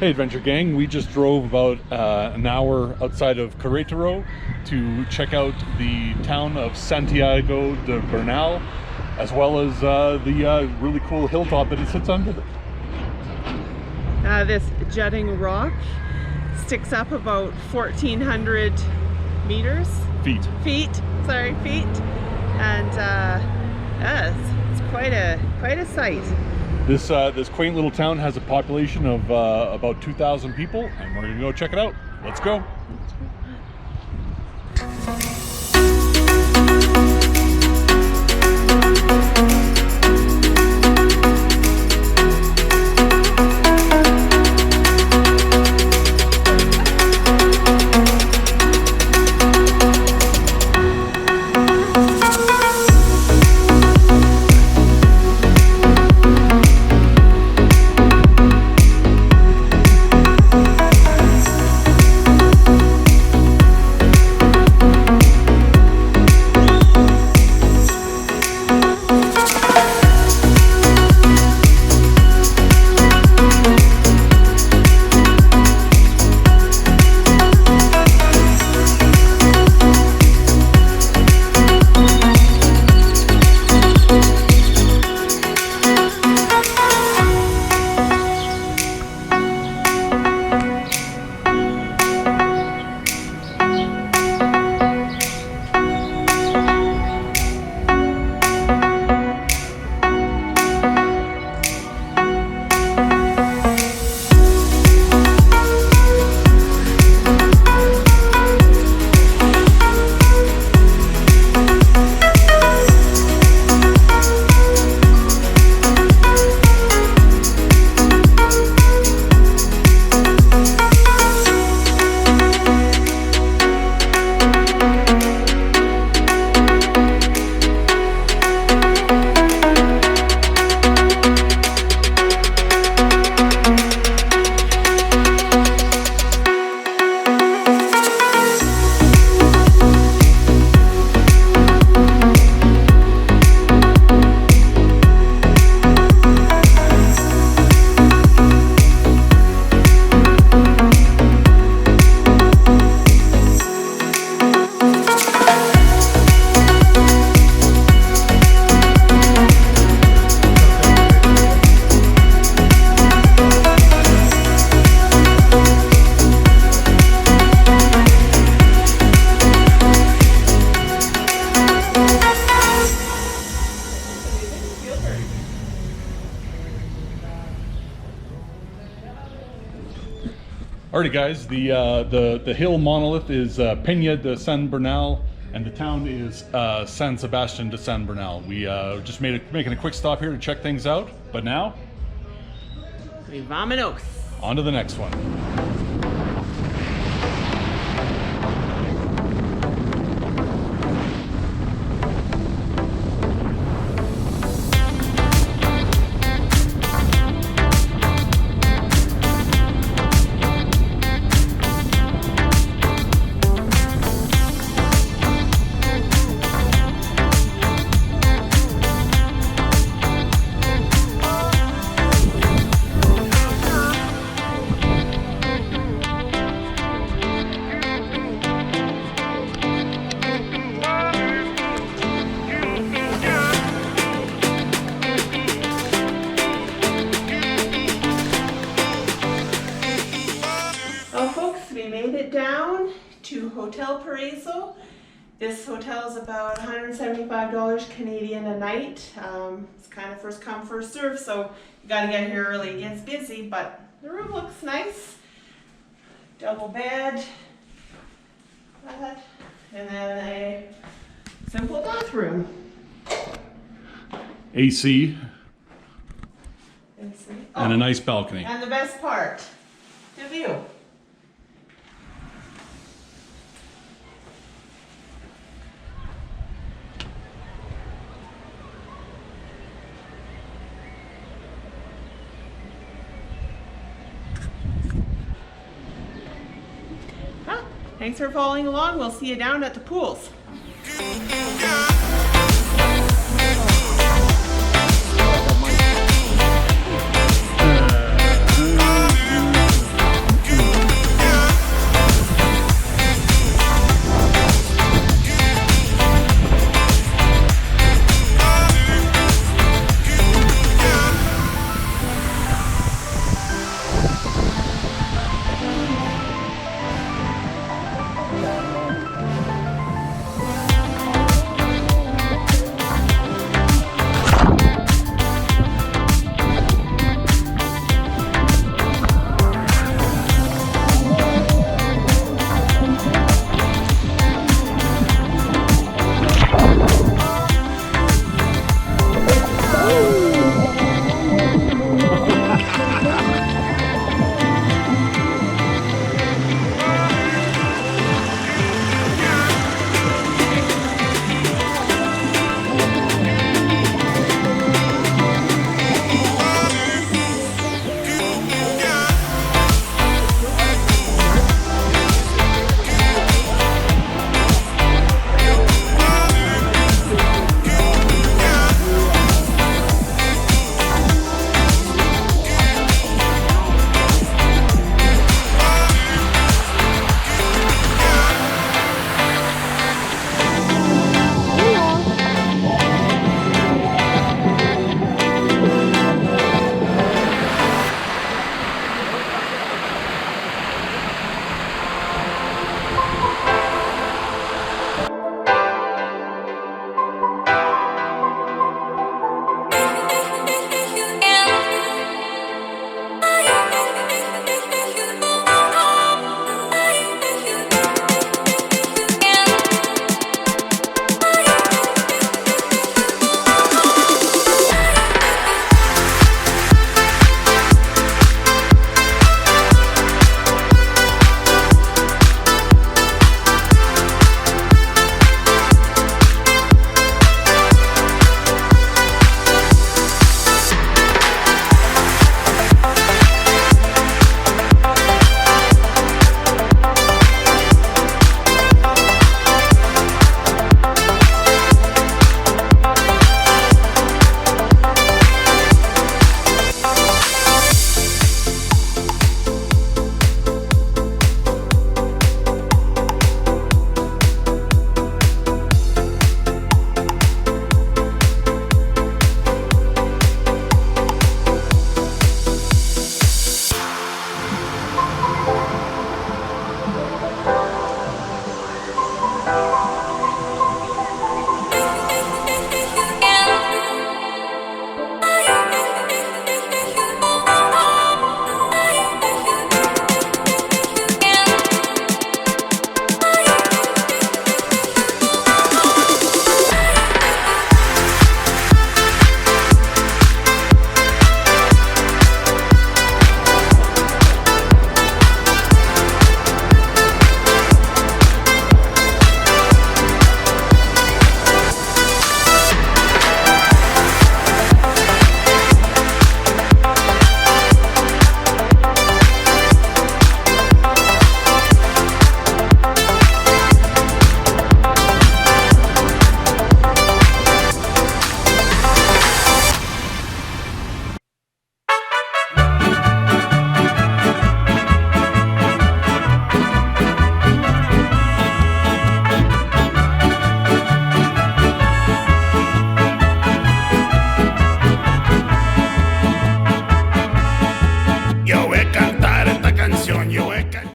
Hey Adventure Gang, we just drove about an hour outside of Querétaro to check out the town of Santiago de Bernal, as well as the really cool hilltop that it sits under. This jutting rock sticks up about 1,400 meters. Feet. Sorry, feet. And yeah, it's quite a sight. This quaint little town has a population of about 2,000 people, and we're gonna go check it out. Let's go. Alrighty guys, the hill monolith is Peña de San Bernal, and the town is San Sebastian de San Bernal. We just making a quick stop here to check things out, but now, Vámonos. On to the next one. Down to Hotel Paraiso. This hotel is about $175 Canadian a night. It's kind of first come, first serve, so you gotta get here early. It gets busy, but the room looks nice. Double bed, and then a simple bathroom. AC. Oh, and a nice balcony. And the best part, the view. Thanks for following along. We'll see you down at the pools.